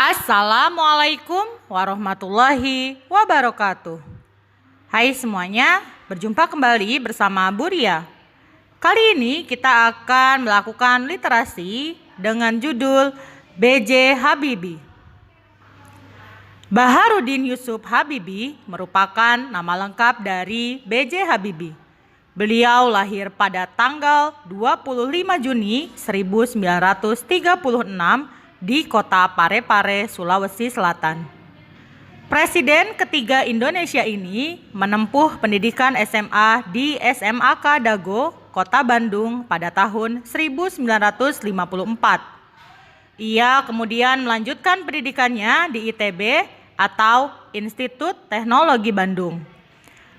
Assalamualaikum warahmatullahi wabarakatuh. Hai semuanya, berjumpa kembali bersama Bu Ria. Kali ini kita akan melakukan literasi dengan judul B.J. Habibie. Baharudin Yusuf Habibie merupakan nama lengkap dari B.J. Habibie. Beliau lahir pada tanggal 25 Juni 1936 di kota Parepare, Sulawesi Selatan. Presiden ketiga Indonesia ini menempuh pendidikan SMA di SMAK Dago, Kota Bandung pada tahun 1954. Ia kemudian melanjutkan pendidikannya di ITB atau Institut Teknologi Bandung.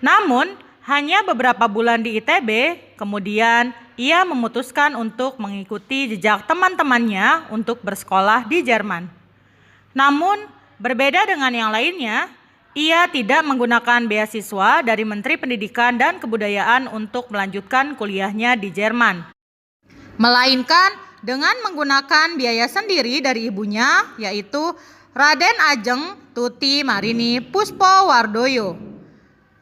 Namun, hanya beberapa bulan di ITB, kemudian ia memutuskan untuk mengikuti jejak teman-temannya untuk bersekolah di Jerman. Namun, berbeda dengan yang lainnya, ia tidak menggunakan beasiswa dari Menteri Pendidikan dan Kebudayaan untuk melanjutkan kuliahnya di Jerman, melainkan dengan menggunakan biaya sendiri dari ibunya, yaitu Raden Ajeng Tuti Marini Puspowardoyo.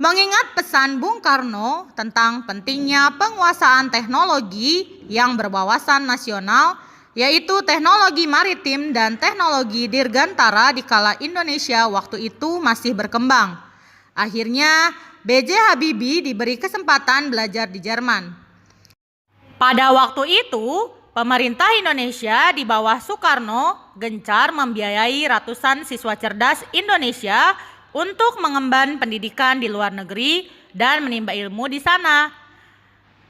Mengingat pesan Bung Karno tentang pentingnya penguasaan teknologi yang berwawasan nasional, yaitu teknologi maritim dan teknologi dirgantara di kala Indonesia waktu itu masih berkembang. Akhirnya, B.J. Habibie diberi kesempatan belajar di Jerman. Pada waktu itu, pemerintah Indonesia di bawah Soekarno gencar membiayai ratusan siswa cerdas Indonesia untuk mengemban pendidikan di luar negeri dan menimba ilmu di sana.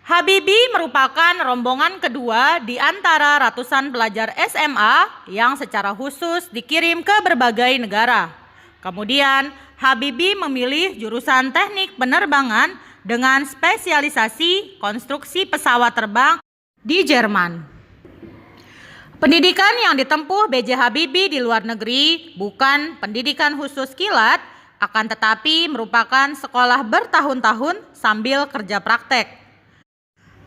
Habibie merupakan rombongan kedua di antara ratusan pelajar SMA yang secara khusus dikirim ke berbagai negara. Kemudian, Habibie memilih jurusan teknik penerbangan dengan spesialisasi konstruksi pesawat terbang di Jerman. Pendidikan yang ditempuh B.J. Habibie di luar negeri bukan pendidikan khusus kilat, akan tetapi merupakan sekolah bertahun-tahun sambil kerja praktek.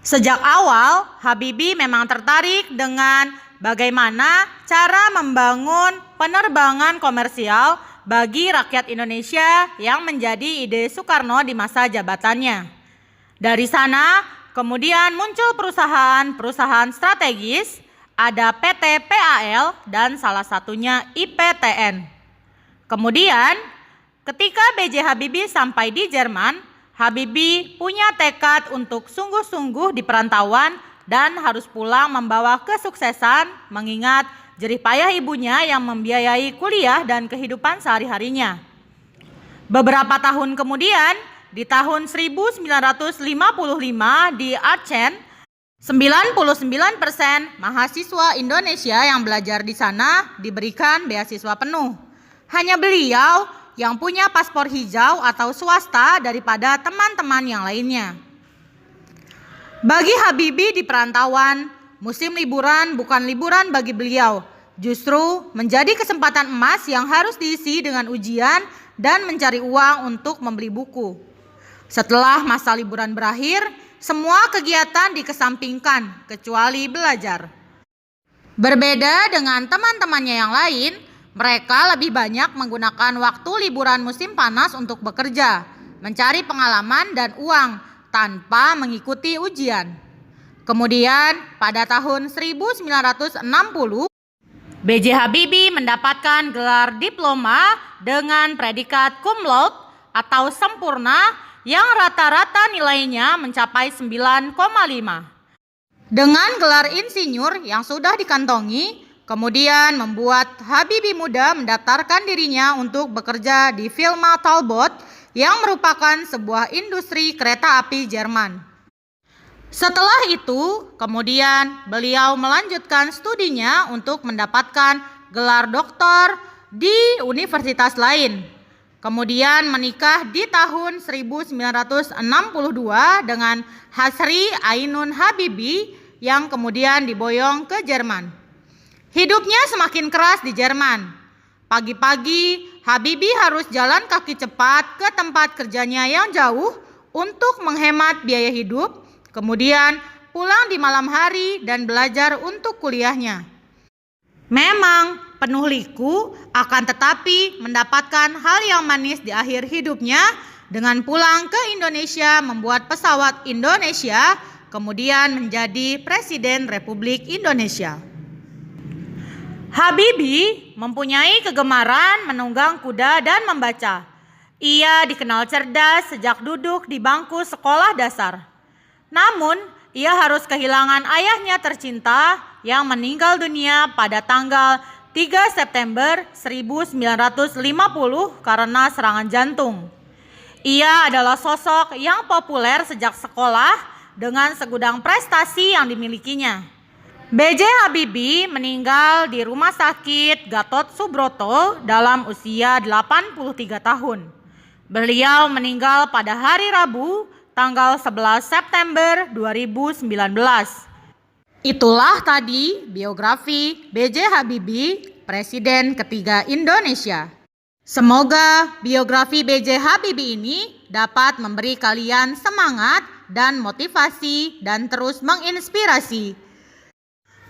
Sejak awal, Habibie memang tertarik dengan bagaimana cara membangun penerbangan komersial bagi rakyat Indonesia yang menjadi ide Soekarno di masa jabatannya. Dari sana, kemudian muncul perusahaan-perusahaan strategis, ada PT PAL dan salah satunya IPTN. Kemudian, ketika B.J. Habibie sampai di Jerman, Habibie punya tekad untuk sungguh-sungguh di perantauan dan harus pulang membawa kesuksesan mengingat jerih payah ibunya yang membiayai kuliah dan kehidupan sehari-harinya. Beberapa tahun kemudian, di tahun 1955 di Aachen, 99% mahasiswa Indonesia yang belajar di sana diberikan beasiswa penuh. Hanya beliau yang punya paspor hijau atau swasta daripada teman-teman yang lainnya. Bagi Habibie di perantauan, musim liburan bukan liburan bagi beliau, justru menjadi kesempatan emas yang harus diisi dengan ujian dan mencari uang untuk membeli buku. Setelah masa liburan berakhir, semua kegiatan dikesampingkan kecuali belajar. Berbeda dengan teman-temannya yang lain, mereka lebih banyak menggunakan waktu liburan musim panas untuk bekerja, mencari pengalaman dan uang tanpa mengikuti ujian. Kemudian pada tahun 1960, B.J. Habibie mendapatkan gelar diploma dengan predikat cum laude atau sempurna yang rata-rata nilainya mencapai 9,5. Dengan gelar insinyur yang sudah dikantongi, kemudian membuat Habibie muda mendaftarkan dirinya untuk bekerja di Firma Talbot yang merupakan sebuah industri kereta api Jerman. Setelah itu, kemudian beliau melanjutkan studinya untuk mendapatkan gelar doktor di universitas lain. Kemudian menikah di tahun 1962 dengan Hasri Ainun Habibie yang kemudian diboyong ke Jerman. Hidupnya semakin keras di Jerman. Pagi-pagi, Habibie harus jalan kaki cepat ke tempat kerjanya yang jauh untuk menghemat biaya hidup, kemudian pulang di malam hari dan belajar untuk kuliahnya. Memang penuh liku, akan tetapi mendapatkan hal yang manis di akhir hidupnya dengan pulang ke Indonesia membuat pesawat Indonesia, kemudian menjadi Presiden Republik Indonesia. Habibie mempunyai kegemaran menunggang kuda dan membaca. Ia dikenal cerdas sejak duduk di bangku sekolah dasar. Namun, ia harus kehilangan ayahnya tercinta yang meninggal dunia pada tanggal 3 September 1950 karena serangan jantung. Ia adalah sosok yang populer sejak sekolah dengan segudang prestasi yang dimilikinya. B.J. Habibie meninggal di Rumah Sakit Gatot Subroto dalam usia 83 tahun. Beliau meninggal pada hari Rabu, tanggal 11 September 2019. Itulah tadi biografi B.J. Habibie, Presiden ketiga Indonesia. Semoga biografi B.J. Habibie ini dapat memberi kalian semangat dan motivasi dan terus menginspirasi.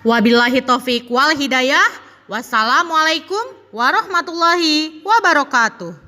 Wabillahi taufik wal hidayah. Wassalamualaikum warahmatullahi wabarakatuh.